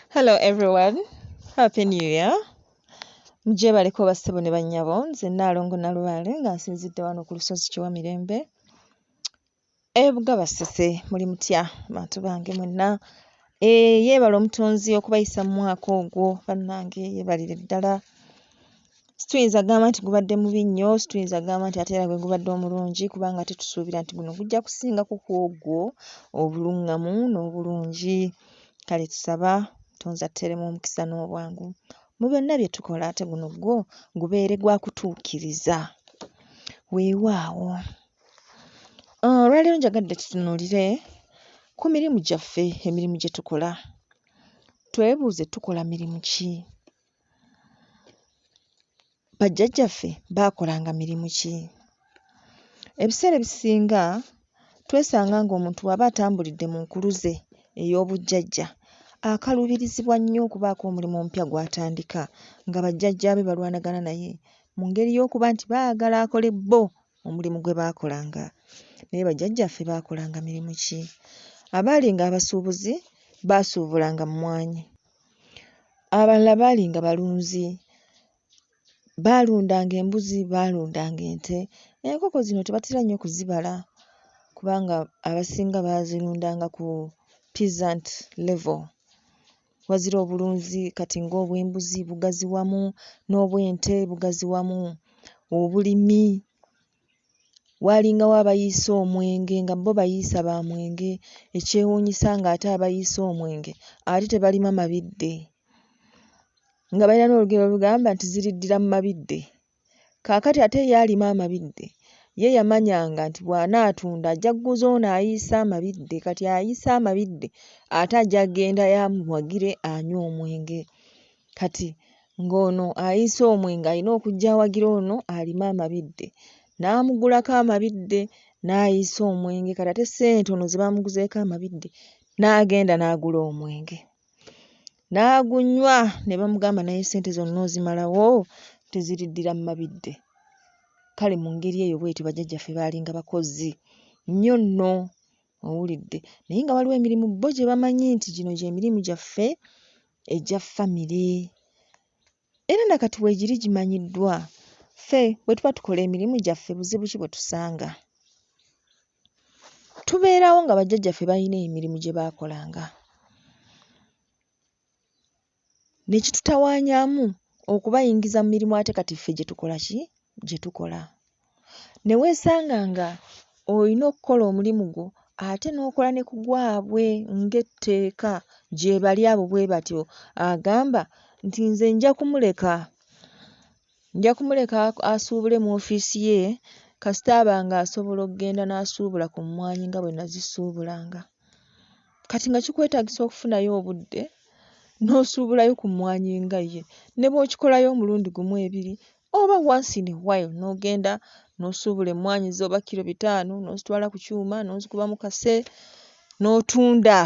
Hello everyone, Happy New Year. Mwebale ko bassebo ne bannyabo, nze Nnaalongo Nalubaale nga nsinzidde wano ku lusozi Kiwamirembe. Ebuga Basese, muli mutya bantu bange mwenna. Yeebala omutonzi okubayisa mu mwaka ogwo, bannange yeebalire ddala. Situyinza gamba nti gubadde mubi nnyo, situyinza gamba nti ate era gwe gubadde omulungi kubanga tetusuubira nti guno gujja kusingako ku ogwo obulungamu n'obulungi. Kale tusaba Mutonzi atteremu omukisa n'obwangu mu byonna bye tukola, ate guno gwo gubeere gwa kutuukiriza. Weewaawo. Olwaleero njagadde tutunuulire ku mirimu gyaffe, emirimu gye tukola. Twebuuze tukola mirimu ki? Bajjajjaffe baakolanga mirimu ki? Ebiseera ebisinga twesanga ng'omuntu bw'aba atambulidde mu nkuluze ey'obujjajja akaluubirizibwa nnyo okubaako omulimu omupya gw'atandika nga bajjajjaabe balwanagana naye mu ngeri y'okuba nti baagala akole bo omulimu gwe baakolanga. Naye bajjajjaffe baakolanga mirimu ki? Abaalinga abasuubuzi baasuubulanga mmwanyi, abalala baalinga balunzi, baalundanga embuzi, baalundanga ente. Enkoko zino tebatera nnyo kuzibala kubanga abasinga baazirundanga ku peasant level. Wazira obulunzi kati ng'obw'embuzi bugazi wamu, n'obw'ente bugazi wamu, obulimi. Waalingawo abayiisa omwenge nga bo bayiisa ba mwenge, ekyewuunyisa ng'ate abayiisa omwenge ate tebalima mabidde, nga balina n'olugero olugamba nti ziriddira mu mabidde. Kaakati ate ye alima amabidde, ye yamanyanga nti bw'anaatunda ajja kuguza ono ayiisa amabidde, kati ayiisa amabidde ate ajja kgenda yamuwagire anywa omwenge. Kati ng'ono ayiisa omwenge alina okujja awagira ono alima amabidde, n'amugulako amabidde n'ayiisa omwenge, kati ate ssente ono ze bamuguzeeko amabidde n'agenda n'agula omwenge. N'agunywa ne bamugamba naye ssente zonna ozimalawo, teziriddira mu mabidde. Kale mu ngeri eyo bw'etyo bajjajjaffe baalinga bakozi nnyo nno, owulidde. Naye nga waliwo emirimu bo gye bamanyi nti gino gy'emirimu gyaffe egya famire. Era na kati weegiri gimanyiddwa. Ffe bwe tuba tukola emirimu gyaffe buzibu ki bwe tusanga? Tubeerawo nga bajjajjaffe balina emirimu gye baakolanga. Ne kitutawaanyaamu okubayingiza mu mirimu ate kati ffe gye tukola ki? Gye tukola. Ne weesanga nga olina okukola omulimu gwo ate n'okola ne ku gwabwe ng'etteeka gye bali abo bwe batyo. Agamba nti nze nja kumuleka asuubule mu ofiisi ye kasita aba ng'asobola okugenda n'asuubula ku mmwanyi nga bwe nazisuubulanga. Kati nga kikwetaagisa okufunayo obudde n'osuubulayo ku mmwanyi nga ye, ne bw'okikolayo omulundi gumu ebiri oba once in a while n'ogenda n'osuubula emmwanyi zo oba kilo 5 n'ozitwala ku kyuma n'ozikuba mu kase n'otunda.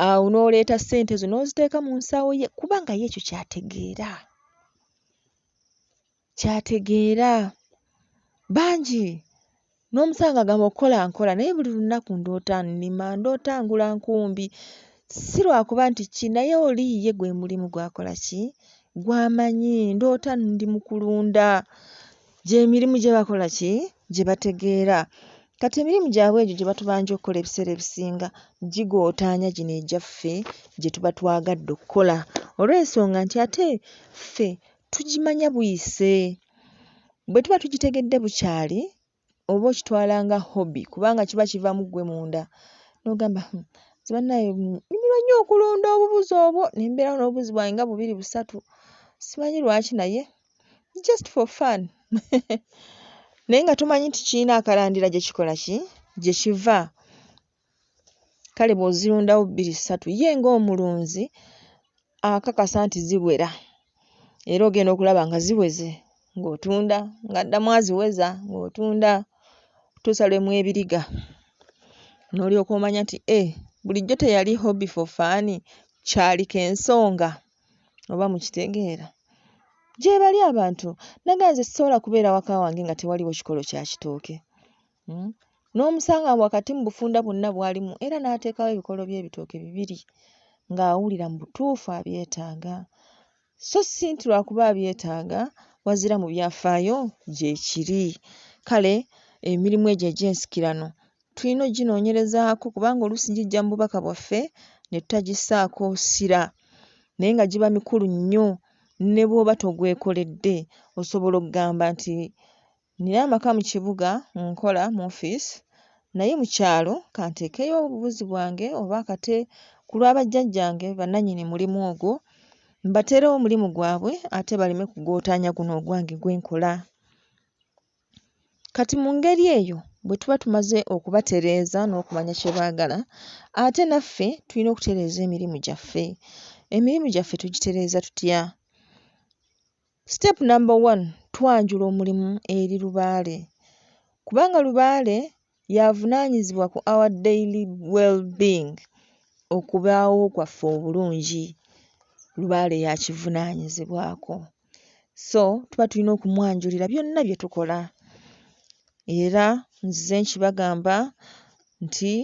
Awo n'oleeta ssente zo n'oziteeka mu nsawo ye kubanga ye ekyo ky'ategeera. Ky'ategeera. Bangi n'omusanga agamba okukola nkola naye buli lunaku ndoota nnima, ndoota ngula nkumbi. Si lwakuba nti ki, naye oli ye gwe mulimu gwakola ki? Gw'amanyi. Ndoota ndi mu kulunda. Gy'emirimu gye bakola ki? Gye bategeera. Kati emirimu gyabwe egyo gye batubanja okukola ebiseera ebisinga gigootaanya gino egyaffe gye tuba twagadde okukola olw'ensonga nti ate ffe tugimanya buyise. Bwe tuba tugitegedde bukyali oba okitwala nga hobby kubanga kiba kiva mu ggwe munda n'ogamba nze bannaye nnyumirwa nnyo okulunda obubuzi obwo ne mbeerawo n'obubuzi bwange nga 2 3, simanyi lwaki naye just for fun. Naye nga tumanyi nti kirina akalandira gye kikola ki? Gye kiva. Kale bw'ozirundawo 2 3 ye ng'omulunzi akakasa nti ziwera era ogenda okulaba nga ziweze ng'otunda, ng'addamu aziweza ng'otunda okutuusa lwe mwebiriga. N'olyoka omanya nti bulijjo teyali hobby for fun, kyaliko ensonga. Oba mukitegeera? Gye bali abantu. Naga nze sisobola kubeera waka wange nga tewaliwo kikolo kya kitooke. N'omusanga wakati mu bufunda bwonna bwalimu era n'ateekawo ebikolo by'ebitooke 2. ng'awulira mu butuufu abyetaaga. So si nti lwakuba abyetaaga wazira mu byafaayo gye kiri. Kale emirimu egyo egy'ensikirano tulina oginoonyerezaako kubanga oluusi gijja mu bubaka bwaffe ne tutagissaako ssira naye nga giba mikulu nnyo ne bw'oba togwekoledde osobola okugamba nti nina amaka mu kibuga nkola mu ofiisi naye mu kyalo kanteekeyo obubuzi bwange oba akate ku lw'abajjajjange bannannyini mulimu ogwo mbateerewo omulimu gwabwe ate baleme kugootaanya guno ogwange gwe nkola. Kati mu ngeri eyo bwe tuba tumaze okubatereeza n'okumanya kye baagala ate naffe tulina okutereeza emirimu gyaffe. Emirimu gyaffe tugitereeza tutya? Step number 1 twanjula omulimu eri lubaale kubanga lubaale y'avunaanyizibwa ku our daily well-being okubaawo kwaffe obulungi. Lubaale yakivunaanyizibwako. So tuba tulina okumwanjulira byonna bye tukola. Era nzize nkibagamba nti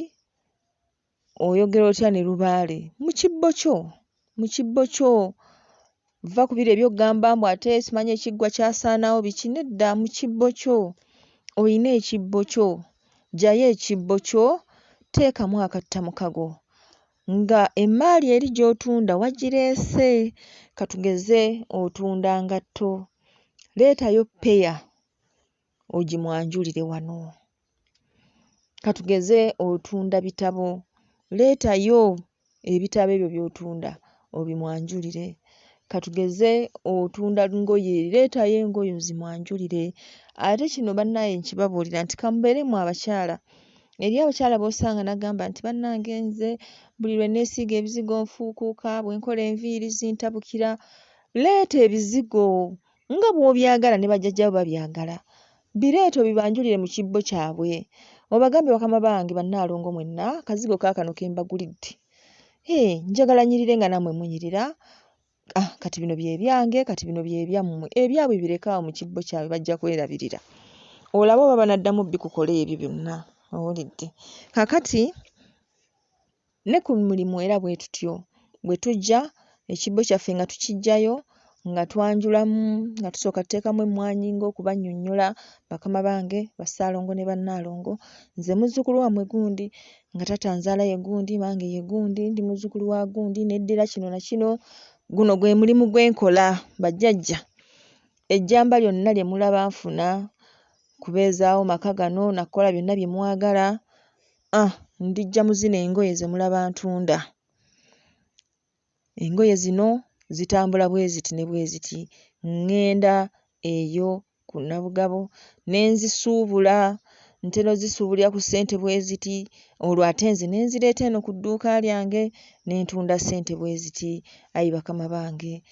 oyogera otya ne lubaale mu kibbo kyo va ku biro ebyokugamba mbu ate simanyi ekiggwa kyasaanawo biki nedda mu kibbo kyo oyina ekibbo kyo gyayo ekibbo kyo teekamu akattamukago nga emmaali eri gy'otunda wagireese katugeze otunda ngatto leetayo ppeya ogimwanjulire wano. Katugeze otunda bitabo leetayo ebitabo ebyo by'otunda obimwanjulire. Katugeze otunda ngoye leetayo engoye ozimwanjulire. Ate kino bannaaye nkibabuulira nti kamubeeremu abakyala. Eri abakyala b'osanga n'agamba nti bannange nze buli lwe neesiiga ebizigo nfuukuuka bwe nkola enviiri zintabukira. Leeta ebizigo nga bw'obyagala ne bajjajjaabo babyagala. Bireeto bibanjulire mu kibbo kyabwe. Obagambe bakama bange bannaalongo mwenna akazigo kaakano ke mbagulidde. Njagala nnyirire nga nammwe munyirira. Kati bino bye byange kati bino bye byammwe. Ebyabwe birekawo mu kibbo kyabwe bajja kwerabirira. Olaba oba banaddamu bikukola ebyo byonna. Owulidde? Kaakati ne ku mulimu era bwe tutyo. Bwe tujja ekibbo kyaffe nga tukiggyayo nga twanjulamu nga tusooka tuteekamu emmwanyi ng'okubannyonnyola bakama bange bassaalongo ne bannaalongo. Nze muzzukulu wammwe gundi nga tata nzaala ye gundi mange ye gundi ndi muzzukulu wa gundi neddira kino na kino. Guno gwe mulimu gwe nkola bajjajja. Ejjamba lyonna lye mulaba nfuna kubeezaawo maka gano nakola byonna bye mwagala. Ndijja muzino engoye ze mulaba ntunda. Engoye zino zitambula bwe ziti ne bwe ziti. Ŋŋenda eyo ku Nabugabo ne nzisuubula ntera ozisuubulira ku ssente bwe ziti olwo ate nze ne nzireeta eno ku dduuka lyange ne ntunda ssente bwe ziti. Ayi bakama bange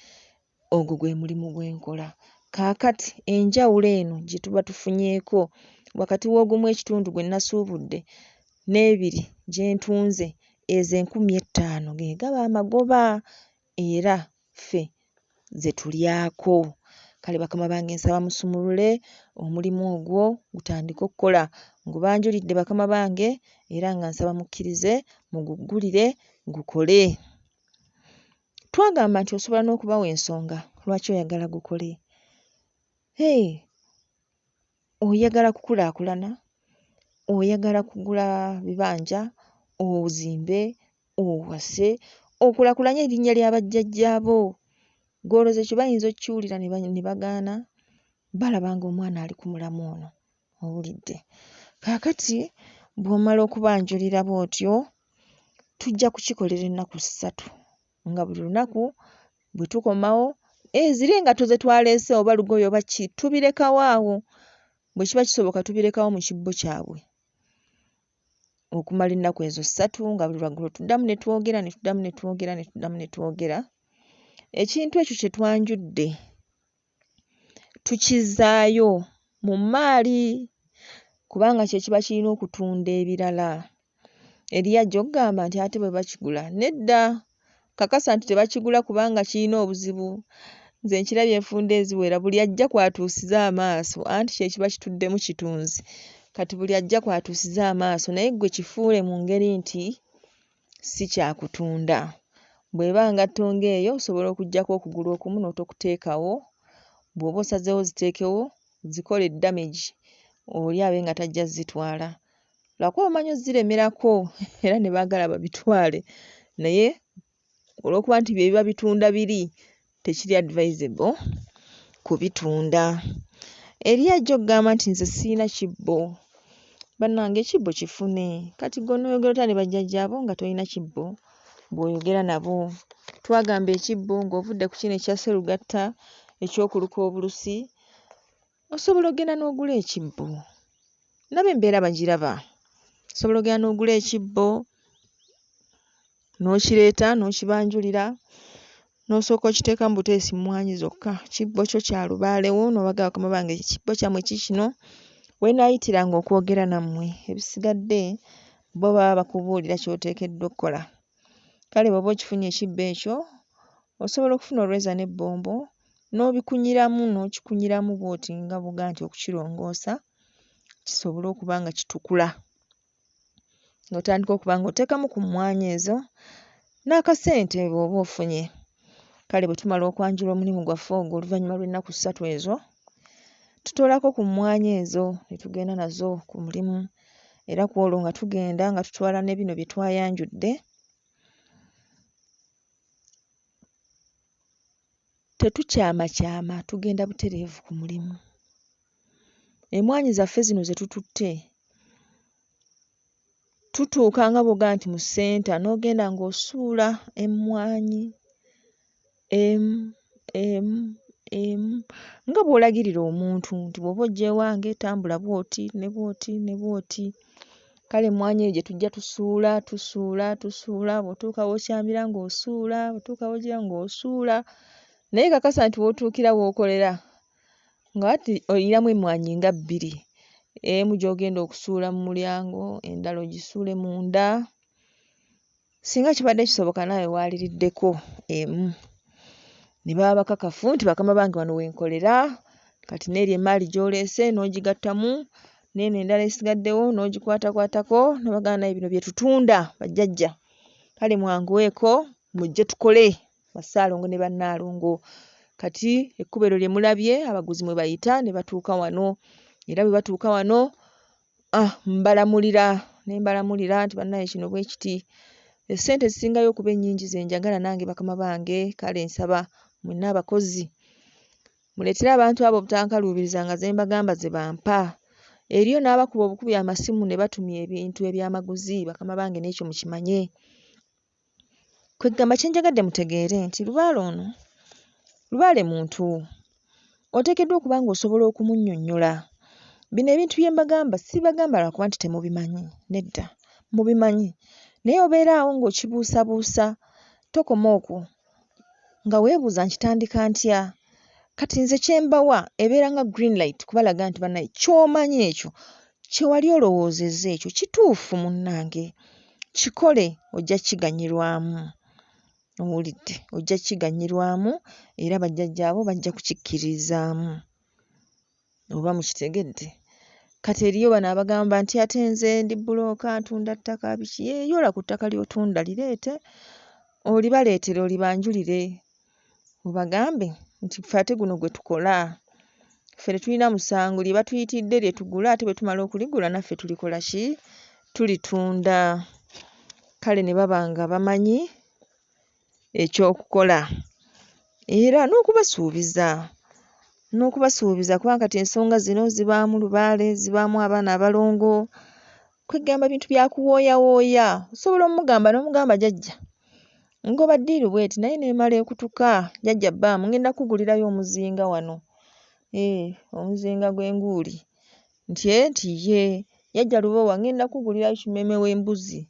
ogwo gwe mulimu gwe nkola. Kaakati enjawulo eno gye tuba tufunyeeko wakati w'ogumu ekitundu gwe nasuubudde n'ebiri gye ntunze ezo 5000 ge gaba amagoba era ffe ze tulyako. Kale bakama bange nsaba musumulule omulimu ogwo gutandike okukola. Ngubanjulidde bakama bange era nga nsaba mukkirize muguggulire gukole. Twagamba nti osobola n'okubawa ensonga lwaki oyagala gukole. Oyagala kukulaakulana, oyagala kugula bibanja, ozimbe, owase, okulaakulanye erinnya lya bajjajjaabo. Gw'olowooza ekyo bayinza okkiwulira ne bagaana balaba ng'omwana ali ku mulamu ono. Owulidde? Kaakati bw'omala okubanjulira bw'otyo tujja kukikolera ennaku 3 nga buli lunaku bwe tukomawo ziri engatto ze twaleese oba lugoye oba ki tubirekawo awo. Bwe kiba kisoboka tubirekawo mu kibbo kyabwe okumala ennaku ezo 3 nga buli lwaggulo tuddamu ne twogera ne tuddamu ne twogera ne tuddamu ne twogera. Ekintu ekyo kye twanjudde tukizzaayo mu maali kubanga kye kiba kirina okutunda ebirala. Eriyajja okugamba nti ate bwe bakigula nedda kakasa nti tebakigula kubanga kirina obuzibu. Nze nkirabye enfunda eziwera buli ajja kwatuusiza amaaso anti kye kiba kituddemu kitunzi. Kati buli ajja kwatuusiza amaaso naye ggwe kifuule mu ngeri nti si kyakutunda. bw'eba ngatto ng'eyo osobola okuggyako okugulu okumu n'otokuteekawo. Bw'oba osazeewo ziteekewo zikole damage oli abe nga tajja zitwala. Lwakuba omanyi oziremerako era ne baagala babitwale. Naye olw'okuba nti bye biba bitunda biri tekiri advisable kubitunda. Eri ajja okugamba nti nze sirina kibbo. Bannange ekibbo kifune. Kati gg'onooyogera otya ne bajjajjaabo nga tolina kibbo bw'oyogera nabo? Twagamba ekibbo ng'ovudde ku kino ekya sserugatta eky'okuluka obulusi, osobola ogenda n'ogula ekibbo. Nabo embeera bagiraba. Osobola ogenda n'ogula ekibbo n'okireeta n'okibanjulira n'osooka okiteeka mu buteesi mmwanyi zokka. Kibbo kyo kya lubaalewo n'obaga bakama bange ekibbo kyammwe kikino. We naayitiranga okwogera nammwe ebisigadde bo baba bakubuulira ky'oteekeddwa okkola. Kale bw'oba okifunye ekibbo ekyo osobola okufuna olweza n'ebbombo n'okikunyiramu bw'oti nga buga nti okukirongoosa kisobole okuba nga kitukula. N'otandika okuba ng'oteekamu ku mmwanyi ezo n'akasente bw'oba ofunye. Kale bwe tumala okwanjula omulimu gwaffe ogwo oluvannyuma lw'ennaku 3 ezo, tutoolako ku mmwanyi ezo ne tugenda nazo ku mulimu. Era ku olwo nga tugenda nga tutwala ne bino bye twayanjudde. Tetukyamakyama, tugenda butereevu ku mulimu. Emmwanyi zaffe zino ze tututte tutuuka nga bw'oga nti mu ssenta n'ogenda ng'osuula emmwanyi emu nga bw'olagirira omuntu nti bw'oba ojja ewange tambula bw'oti ne bw'oti ne bw'oti. Kale emmwanyi eyo gye tujja tusuula bw'otuuka w'okyamira ng'osuula, bw'otuuka w'ogira ng'osuula. Naye kakasa nti w'otuukira w'okolera nga hati oyinamu emmwanyi nga 2. Emu gy'ogenda okusuula mu mulyango, endala ogisuule munda. Singa kibadde kisoboka naawe waaliriddeko emu. Ne baba bakakafu nti bakama bange wano wenkolera, kati n'eri emmaali gy'oleese n'ogigattamu, n'eno endala esigaddewo n'ogikwatakwatako ne bagamba naye bino bye tutunda bajjajja. Kale mwanguweeko mujje tukole Bassaalongo ne Bannaalongo. Kati ekkubo eryo lye mulabye abaguzi mwe bayita ne batuuka wano. Era bwe batuuka wano mbalamulira nti bannaaye kino bwe kiti. Essente zisingayo okuba ennyingi ze njagala nange bakama bange. Kale nsaba mwenna abakozi muleetere abantu abo butankaluubiriza nga ze mbagamba ze bampa. Eriyo n'abakuba obukubi amasimu ne batumya ebintu ebyamaguzi bakama bange n'ekyo mukimanye. Kwegamba kye njagadde mutegeere nti Lubaale muntu oteekeddwa okuba ng'osobola okumunnyonnyola. Bino ebintu bye mbagamba sibagamba lwakuba nti temubimanyi, nedda mubimanyi. Naye obeera awo ng'okibuusabuusa tokoma okwo nga weebuuza nkitandika ntya. Kati nze kye mbawa ebeera nga green light kubalaga nti bannaye ky'omanyi ekyo kye wali olowoozezza ekyo kituufu munnange. Kikole ojja kiganyirwamu. Owulidde? Ojja kiganyirwamu era bajjajjaabo bajja kukikkiririzaamu. Oba mukitegedde? Kati eriyo bano abagamba nti ate nze ndi bbulooka ntunda ttaka biki. Yoola ku ttaka ly'otunda lireete, olibaleetere olibanjulire. Obagambe nti ffe ate guno gwe tukola. Ffe tetulina musango lye batuyitidde lye tugula ate bwe tumala okuligula naffe tulikola ki? Tulitunda. Kale ne baba nga bamanyi eky'okukola era n'okubasuubiza kubanga kati ensonga zino zibaamu Lubaale, zibaamu abaana abalongo. Kwegamba bintu bya kuwooyawooya. Osobola omugamba n'omugamba jjajja ngoba ddiiru bw'eti naye neemala ekutuka. Jjajja bbaamu ngenda kugulirayo omuzinga wano. Omuzinga gw'enguuli. Nti ye yajja Lubowa ngenda kugulirayo kimeeme w'embuzi.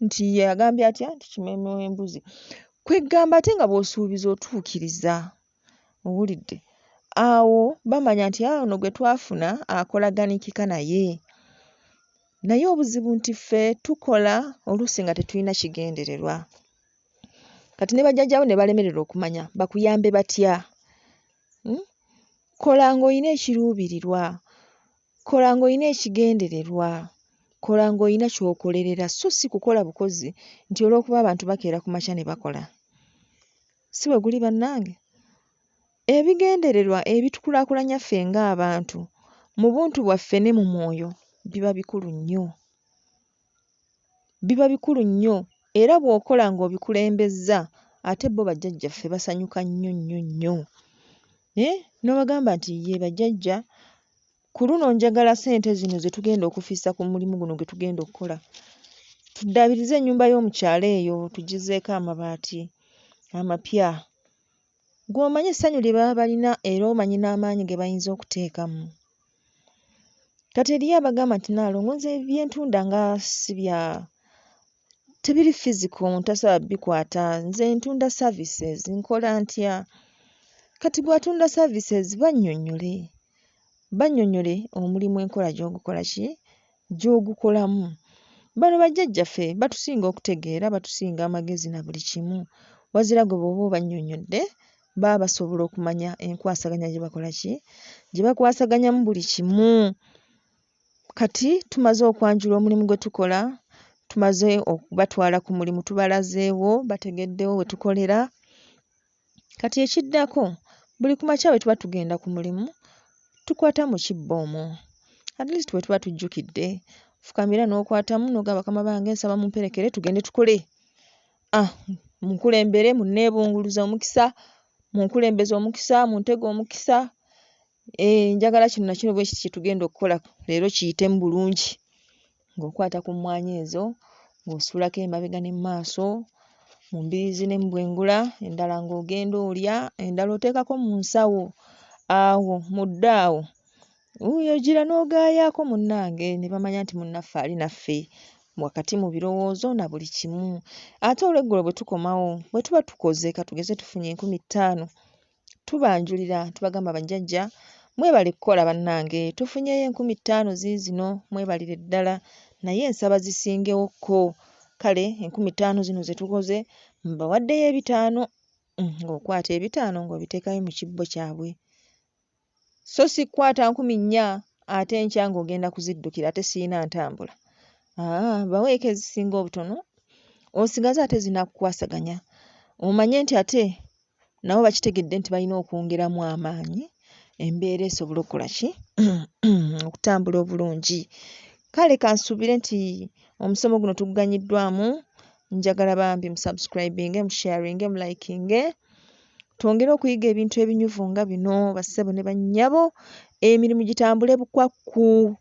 Nti ye agambye atya nti kimeeme w'embuzi. Kwegamba ate nga bw'osuubiza otuukiriza. Owulidde? Awo bamanya nti ono gwe twafuna akolaganikika naye. Naye obuzibu nti ffe tukola oluusi nga tetulina kigendererwa. Kati ne bajjajjaabo ne balemererwa okumanya bakuyambe batya. Kola ng'olina ekiruubirirwa. Kola ng'olina ekigendererwa. Kola ng'olina ky'okolerera so si kukola bukozi nti olw'okuba abantu bakeera ku makya ne bakola. si bwe guli bannange? Ebigendererwa ebitukulaakulanya ffe ng'abantu mu buntu bwaffe ne mu mwoyo biba bikulu nnyo. Biba bikulu nnyo era bw'okola ng'obikulembezza ate bo bajjajjaffe basanyuka nnyo nnyo nnyo. N'obagamba nti ye bajjajja ku luno njagala ssente zino ze tugenda okufiisa ku mulimu guno gwe tugenda okukola. Tuddaabirize ennyumba y'omukyalo eyo tugizeeko amabaati amapya. Gw'omanyi essanyu lye baba balina era omanyi n'amaanyi ge bayinza okuteekamu. Kati eriyo abagamba nti Naalongo nze byentunda nga si bya tebiri physical ntasaba bikwata, nze ntunda services nkola ntya? Kati bw'atunda services bannyonnyole omulimu enkola gy'ogukola gy'ogukolamu. Bano bajjajjaffe batusinga okutegeera, batusinga amagezi na buli kimu. Wazira gwe bw'oba obannyonnyodde baba basobola okumanya enkwasaganya gye bakwasaganyamu buli kimu. Kati tumaze okwanjula omulimu gwe tukola, tumaze okubatwala ku mulimu tubalazeewo, bategeddewo we tukolera. Kati ekiddako buli ku makya bwe tuba tugenda ku mulimu tukwata mu kibbo omwo. At least bwe tuba tujjukidde fukamira n'okwatamu n'ogamba bakama bange nsaba mumperekere tugende tukole. Munkulembere, munneebunguluza omukisa, munkulembeze omukisa, muntege omukisa. Njagala kino na kino bwe kiti kye tugenda okukola leero kiyitemu bulungi. Ng'okwata ku mmwanyi ezo, ng'osuulako emabega ne mmaaso, mu mbiriizi ne mu bwengula, endala ng'ogenda olya, endala oteekako mu nsawo. Awo mudde awo. Ogira n'ogaayaako munnange ne bamanya nti munnaffe ali naffe wakati mu birowoozo na buli kimu. Ate olw'eggulo bwe tukomawo, bwe tuba tukoze katugeze tufunye 50,000, tubanjulira tubagamba bajjajja mwebale kukola bannange, tufunyeyo 50,000 ziizino mwebalire ddala naye nsaba zisingewokko. Kale 50,000 zino ze tukoze mbawaddeyo 5,000. Ng'okwata 5,000 ng'obiteekayo mu kibbo kyabwe. So si kukwata 4,000 ate enkya ng'ogenda kuziddukira ate siyina ntambula. Baweeko ezisinga obutono osigaze ate zinakukwasaganya. Omanye nti ate nabo bakitegedde nti balina okwongeramu amaanyi embeera esobole okukola okutambula obulungi. Kale kansuubire nti omusomo guno tuguganyiddwamu. Njagala bambi musubscribinge, musharinge, mulikinge. Twongere okuyiga ebintu ebinyuvu nga bino bassebo ne bannyabo. Emirimu gitambule bukwakku.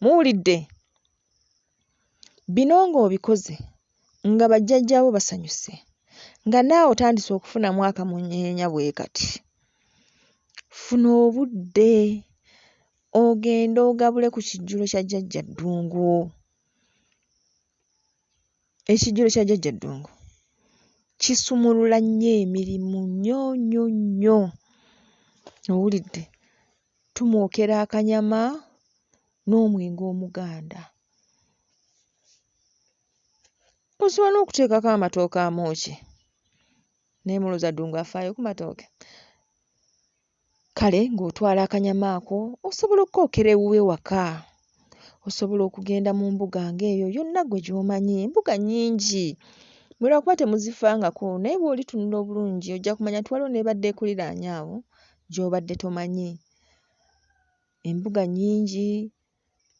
Muwulidde? Bino ng'obikoze nga bajjajjaawo basanyuse, nga naawe otandise okufunamu akamunyeenya bwe kati. Funa obudde ogende ogabule ku kijjulo kya Jjajja Ddungu. Ekijjulo kya Jjajja Ddungu kisumulula nnyo emirimu nnyo nnyo nnyo. Owulidde? Tumwokera akanyama n'omwenge omuganda. Osobola n'okuteekako amatooke amookye. Naye mulooza Ddungu afaayo ku matooke? Kale ng'otwala akanyama ako osobola okkookera ewuwe waka. Osobola okugenda mu mbuga ng'eyo yonna ggwe gy'omanyi. Embuga nnyingi. Mulwakuba temuzifangako naye bw'olitunula obulungi ojja kumanya nti waliwo n'ebadde ekuliraanye awo gy'obadde tomanyi. Embuga nnyingi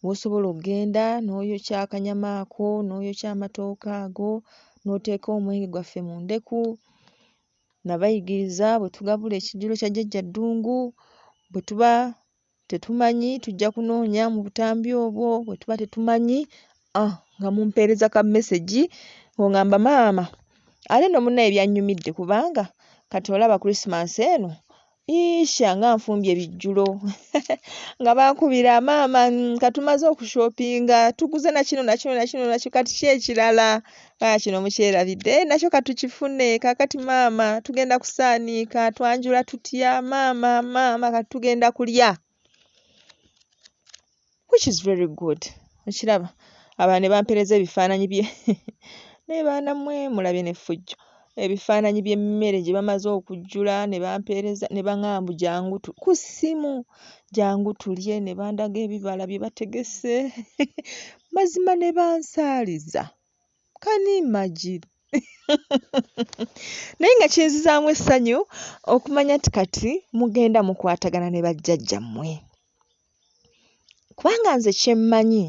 w'osobola okgenda n'oyokya akanyama ako, n'oyokya amatooke ago, n'oteeka omwenge gwaffe mu ndeku. Nabayigiriza bwe tugabula ekijjulo kya Jjajja Ddungu, bwe tuba tetumanyi tujja kunoonya mu butambi obwo, bwe tuba tetumanyi nga mumpeereza ka message ng'ogamba maama ate nno munnaye byannyumidde kubanga kati olaba Christmas eno nga nfumbye bijjulo nga bankubira maama katumaze okushopinga tuguze na kino kati ki ekirala kino mukyerabidde nakyo katukifune kaakati maama tugenda kusaaniika twanjula tutya maama kati tugenda kulya, which is very good. Okiraba abaana ne bampeereza ebifaananyi bye naye baana mmwe mulabye n'effujjo. Ebifaananyi by'emmere gye bamaze okujjula ne bampeereza ne baŋŋamba jangu ku ssimu jangu tulye, ne bandaga ebibala bye bategese mazima ne bansaaliza. Can you imagine? naye nga kinzizaamu essanyu okumanya nti kati mugenda mukwatagana ne bajjajjammwe. Kubanga nze kye mmanyi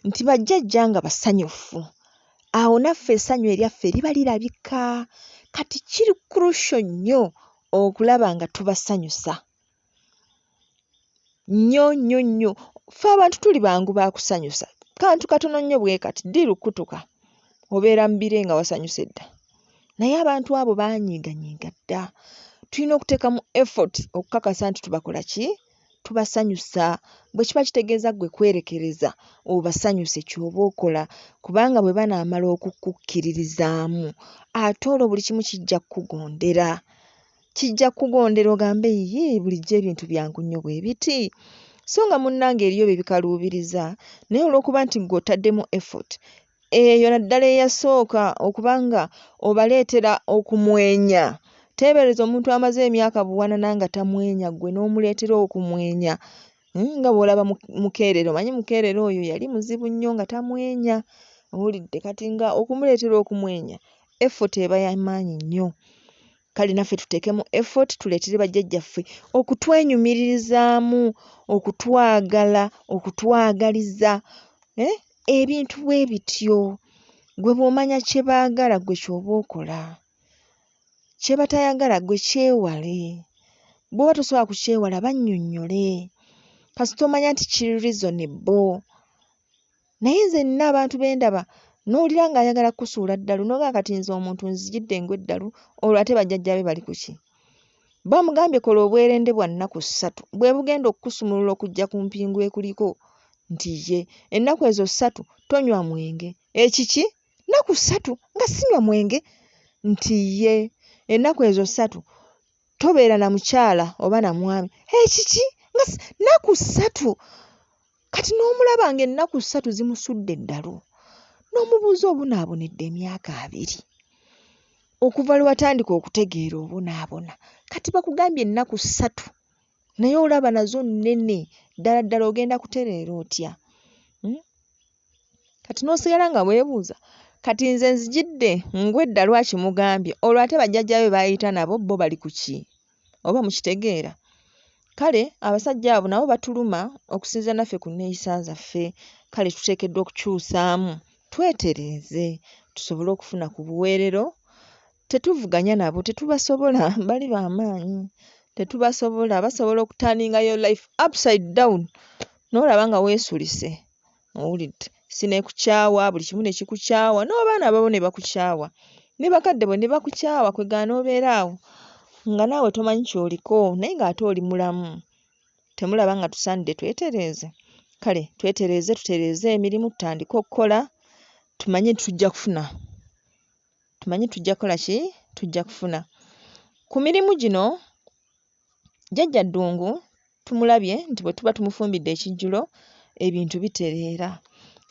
nti bajjajja nga basanyufu, awo naffe essanyu eryaffe liba lirabika. Kati kiri kurusho nnyo okulaba nga tubasanyusa. Nnyo. Ffe abantu tuli bangu ba kusanyusa. Kantu katono nnyo bwe kati ddi lukutuka obeera mu bire nga wasanyusa edda. Naye abantu abo baanyiiganyiiga dda. Tulina okuteekamu effort okukakasa nti tubakola ki? Tubasanyusa. Bwe kiba kitegeeza ggwe kwerekereza obasanyuse ky'oba okola, kubanga bwe banaamala okukukkiririzaamu ate olwo buli kimu kijja kukugondera. Kijja kukugondera ogambe yiyi bulijjo ebintu byangu nnyo bwe biti. So nga munnange eriyo bye bikaluubiriza, naye olw'okuba nti ggwe otaddemu effort, eyo naddala eyasooka okubanga obaleetera okumwenya. Teebereza omuntu amaze emyaka buwanana nga tamwenya, ggwe n'omuleetera okumwenya. Nga bw'olaba mukeerero, omanyi mukeerero oyo yali muzibu nnyo nga tamwenya. Owulidde kati nga okumuleetera okumwenya, effort eba y'amaanyi nnyo. Kale naffe tuteekemu effort tuleetere bajjajjaffe okutwenyumirizaamu, okutwagala, okutwagaliza. Ebintu bwe bityo. Gwe bw'omanya kye baagala ggwe ky'oba okola. Kye batayagala ggwe kyewale. Bw'oba tosobola kukyewala bannyonnyole. Kasita omanya nti kiri reasonable. Naye nze nina abantu be ndaba n'owulira ng'ayagala kukusuula ddalu n'ogamba kati nze omuntu nzijidde ng'eddalu, olwo ate bajjajja be bali ku ki? Bamugambye kola obwerende bwa nnaku 3 bwe bugenda okukusumulula okujja ku mpingu ekuliko nti ye ennaku ezo 3 tonywa mwenge. Ekiki? Nnaku 3 nga sinywa mwenge nti ye ennaku ezo 3 tobeera na mukyala oba na mwami. Ekiki? Nga nnaku 3. Kati n'omulaba ng'ennaku 3 zimusudde eddalu. N'omubuuza obunaabonedde emyaka 2. Okuva lwe watandika okutegeera obunaabona. Kati bakugambye ennaku 3. Naye olaba nazo nnene ddala ddala ogenda kutereera otya? Kati n'osigala nga weebuuza. Kati nze nzijidde ng'edda lwaki mugambye? Olwo ate bajjajja be baayita nabo bo bali ku ki? Oba mukitegeera? Kale abasajja abo nabo batuluma okusinza naffe ku nneeyisa zaffe. Kale tuteekeddwa okukyusaamu. Twetereeze tusobole okufuna ku buweerero. Tetuvuganya nabo, tetubasobola, bali b'amaanyi. Tetubasobola, basobola okutaaninga yo life upside down n'olaba nga weesulise. Owulidde? Sinekukyawa, buli kimu ne kikukyawa, n'abaana babo ne bakukyawa. Ne bakadde bo ne bakukyawa kwegaana obeera awo nga naawe tomanyi ky'oliko naye ng'ate oli mulamu. Temulaba nga tusaanidde twetereeze? Kale twetereeze, tutereeze emirimu, tutandike okukola, tumanye tujja kufuna. Tumanye tujja kukola ki? Tujja kufuna. Ku mirimu gino jjajja Ddungu tumulabye nti bwe tuba tumufumbidde ekijjulo ebintu bitereera.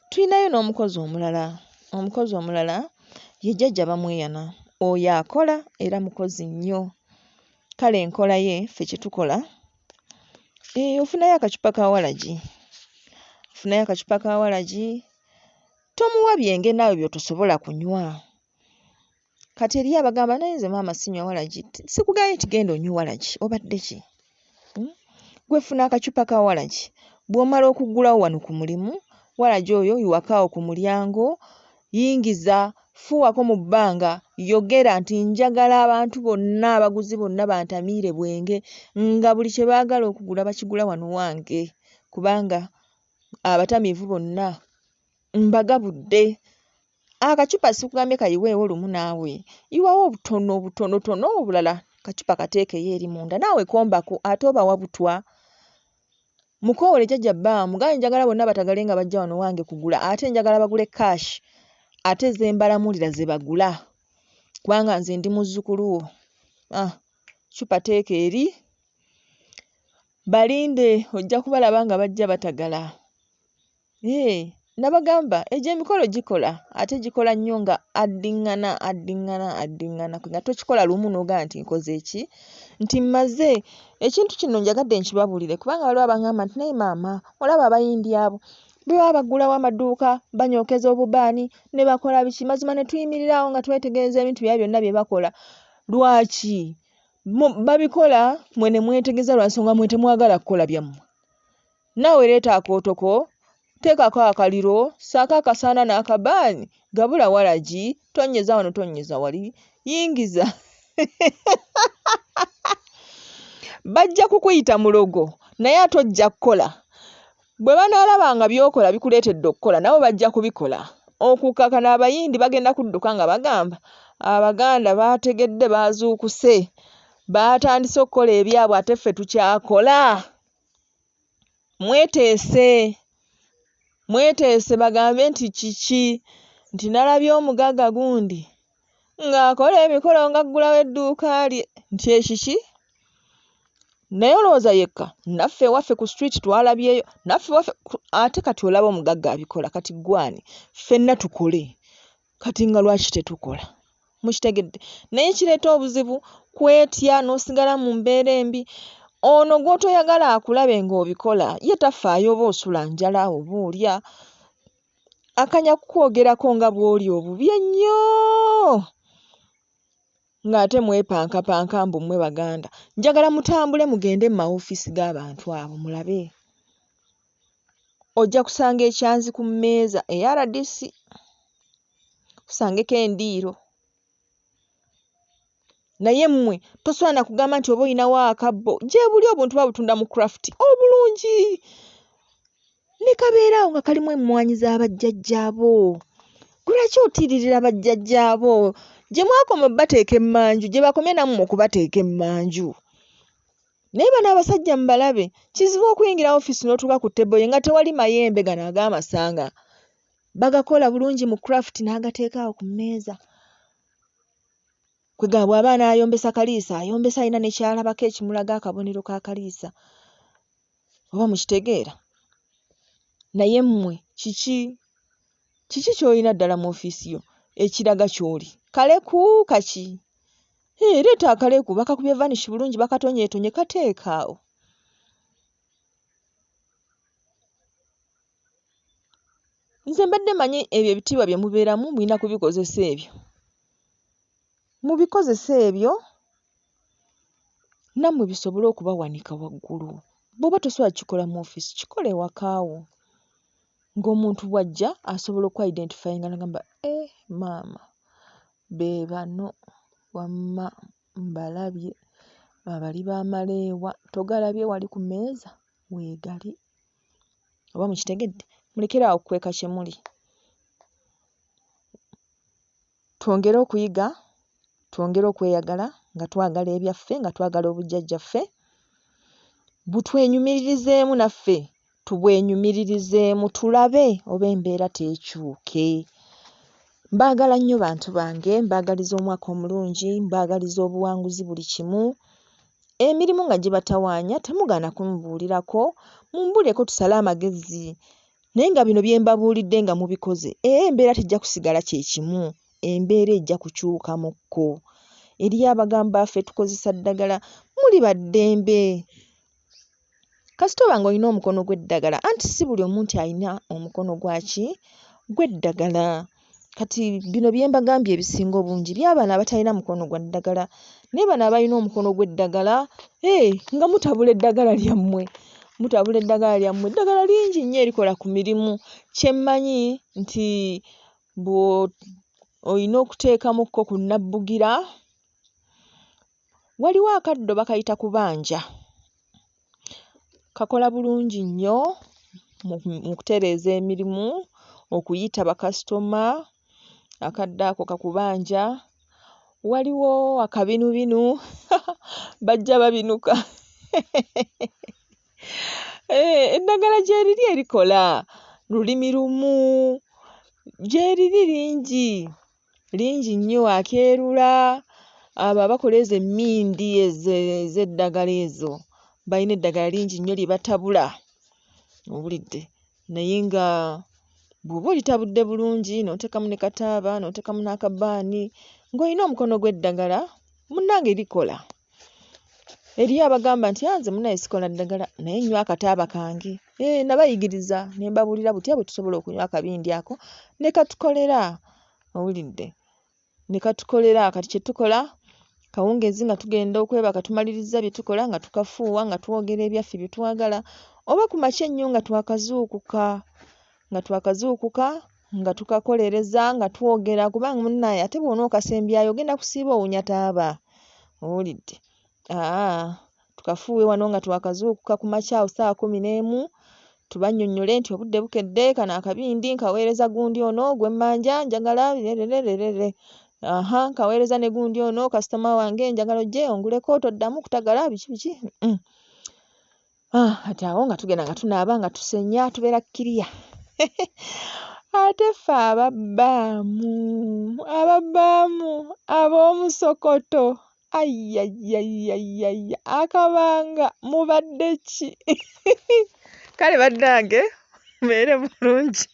Tulinayo n'omukozi omulala. Omukozi omulala ye jjajja bamweyana. Oyo akola era mukozi nnyo. Kale enkola ye ffe kye tukola, ofunayo akacupa ka walagi. Ofunayo akacupa ka walagi, tomuwa byenge naawe by'otosobola kunywa. Kati eriyo abagamba naye nze maama sinywa walagi. Sikugambye nti genda onywa walagi, obadde ki? Gwe funa akacupa ka walagi. Bw'omala okuggulawo wano ku mulimu, walagi oyo yiwakaawo ku mulyango, yingiza, fuuwako mu bbanga, yogera nti njagala abantu bonna abaguzi bonna bantamiire bwenge nga buli kye baagala okugula bakigula wano wange, kubanga abatamiivu bonna mbagabudde. Akacupa sikugambye kayiweewo lumu naawe, yiwawo obutonotono obulala kacupa kateekeyo eri munda naawe kombako ate obawa butwa. Mukoowole jjajja bba mugaye njagala bonna batagale nga bajja wano wange kugula ate njagala bagule cash ate ze mbalamulira ze bagula kubanga nze ndi muzzukulu wo. Cupa teeka eri balinde ojja kubalaba nga bajja batagala. Nabagamba egyo emikolo gikola ate gikola nnyo nga addiŋŋana nga tokikola lumu n'ogamba nti nkoze eki nti mmaze ekintu kino njagadde nkibabuulire kubanga waliwo abangamba nti naye maama olaba abayimbi abo bwe baba bagulawo amaduuka banyookeza obubaani ne bakola biki mazima ne tuyimirirawo nga twetegereza ebintu bya byonna bye bakola. Lwaki babikola mwe ne mwetegereza lwa nsonga mwe temwagala kukola byammwe? Naawe leeta akootoko, teekako akaliro, saako akasaana n'akabaani, gabula walagi, tonnyeza wano tonnyeza wali, yingiza. Bajja kukuyita mulogo naye ate ojja kukola. Bwe banaalabanga by'okola bikuleetedde okukola nabo bajja kubikola. Okukakana abayindi bagenda kudduka nga bagamba Abaganda baategedde baazuukuse, baatandise okukola ebyabwe ate ffe tukyakola. Mweteese bagambe nti kiki, nti nalabye omugagga gundi ng'akola emikolo ng'aggulawo edduuka lye, nti ekiki? Naye olowooza yekka, naffe ewaffe ku street twalabyeyo, naffe ewaffe ate kati olaba omugagga abikola, kati gwani ffenna tukole, kati nga lwaki tetukola? Mukitegedde? Naye kireeta obuzibu, kwetya n'osigala mu mbeera embi. Ono gw'otoyagala akulabe ng'obikola ye tafaayo oba osula njala oba olya, akanya kukwogerako nga bw'oli obubi ennyo. Ng'ate mwepankapanka mbu mmwe Baganda. Njagala mutambule mugende mu maofiisi g'abantu abo mulabe. Ojja kusanga ekyanzi ku mmeeza eya RDC, kusangeko endiiro. Naye mmwe tosobola na kugamba nti oba olinawo akabbo, gye buli obuntu babutunda mu craft obulungi. Ne kabeeraawo nga kalimu emmwanyi z'abajjajjaabo. Lwaki otiiririra bajjajjaabo? Gye mwakoma bateeka emmanju, gye bakomye nammwe okubateeka emmanju. Naye bano abasajja mubalabe, kizibu okuyingira ofiisi n'otuuka ku ttebo ye nga tewali mayembe gano ag'amasanga. Bagakola bulungi mu craft n'agateeka awo ku mmeeza. Kwega bw'aba n'ayombesa kaliisa, ayombesa alina ne kyalabako ekimulaga akabonero ka kaliisa. Oba mukitegeera? Naye mmwe kiki ky'olina ddala mu ofiisi yo ekiraga ky'oli? Kaleku kaki? Leeta akaleku, bakakubye vanish bulungi bakatonyeetonye kateeka awo. Nze mbadde manyi ebyo ebitiibwa bye mubeeramu mulina kubikozesa ebyo. Mubikozesa ebyo nammwe bisobole okubawanika waggulu. Bw'oba tosobola kikola mu ofiisi, kikole wakaawo. Ng'omuntu bw'ajja asobola okwa-identifyinga n'agamba maama be bano wamma mbalabye abali baamaleewa, togalabye wali ku mmeeza weegali. Oba mukitegedde? Mulekere awo okukweka kye muli. Twongere okuyiga, twongere okweyagala nga twagala ebyaffe, nga twagala obujjajjaffe. Butwenyumirizeemu naffe tubwenyumiririzeemu tulabe oba embeera teekyuke. Mbaagala nnyo bantu bange, mbaagaliza omwaka omulungi, mbaagaliza obuwanguzi buli kimu. Emirimu nga gye batawaanya temugaana kumubuulirako, mumbuulireko tusale amagezi. Naye nga bino bye mbabuulidde nga mubikoze, embeera tejja kusigala kye kimu, embeera ejja kukyukamukko. Eriyo abagamba ffe tukozesa ddagala, muli baddembe. Kasita oba ng'olina omukono gw'eddagala, anti si buli omuntu alina omukono gwaki gw'eddagala. Kati bino bye mbagambye ebisinga obungi by'abaana abatalina mukono gwa ddagala. Naye bano abalina omukono gw'eddagala, nga mutabula eddagala lyammwe. Mutabula eddagala lyammwe. Eddagala lingi nnyo erikola ku mirimu. Kye mmanyi nti olina okuteekamukko ku nnabbugira. Waliwo akaddo bakayita kubanja. Kakola bulungi nnyo mu kutereeza emirimu, okuyita bakasitoma. Akadde ako kakubanja. Waliwo akabinubinu bajja babinuka. Eddagala gyeriri erikola lulimi lumu, gyeriri lingi nnyo. Akeerula abo abakola ezo emmindi ez'eddagala ezo balina eddagala lingi nnyo lye batabula, owulidde. Naye nga bw'oba olitabudde bulungi n'oteekamu ne kataaba n'oteekamu n'akabaani ng'olina omukono gw'eddagala, munnange likola. Eriyo abagamba nti nze munaye sikola ddagala naye nnywa akataaba kange. Nabayigiriza ne mbabuulira butya bwe tusobola okunywa akabindi ako ne katukolera. Owulidde? Ne katukolera kati kye tukola kawungeezi nga tugenda okwebaka tumaliriza bye tukola nga tukafuuwa nga twogera ebyaffe bye twagala oba ku makya ennyo nga twakazuukuka nga tukakolereza nga twogera kubanga munnaaye ate bw'ona okasembyayo ogenda kusiiba owunya taaba. Owulidde? Tukafuuwe wano nga twakazuukuka ku makya awo 11:00 tubannyonnyole nti obudde bukedde kano akabindi nkaweereza gundi ono gw'emmanja njagala lerererere. Nkaweereza ne gundi ono kasitoma wange njagala ojje onguleko toddamu kutagala biki. Ate awo nga tugenda nga tunaaba nga tusenya tubeera kkiriya. Ate ffe ababbaamu ab'omusokoto akabanga mubadde ki? Kale bannange mubeere bulungi.